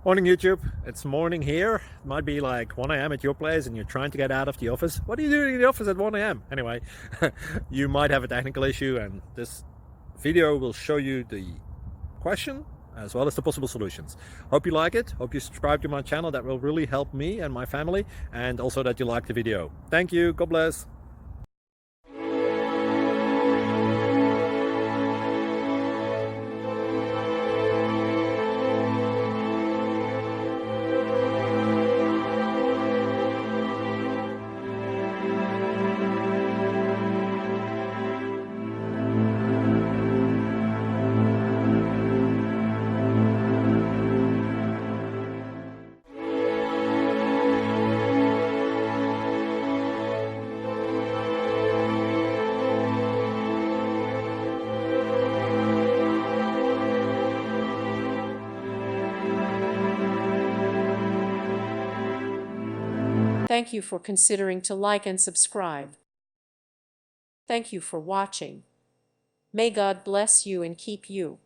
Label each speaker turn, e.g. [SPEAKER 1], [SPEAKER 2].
[SPEAKER 1] Morning YouTube, it's morning here. It might be like 1 a.m. at your place and you're trying to get out of the office. What are you doing in the office at 1 a.m.? Anyway, you might have a technical issue and this video will show you the question as well as the possible solutions. Hope you like it, hope you subscribe to my channel. That will really help me and my family, and also that you like the video. Thank you, God bless.
[SPEAKER 2] Thank you for considering to like and subscribe. Thank you for watching. May God bless you and keep you.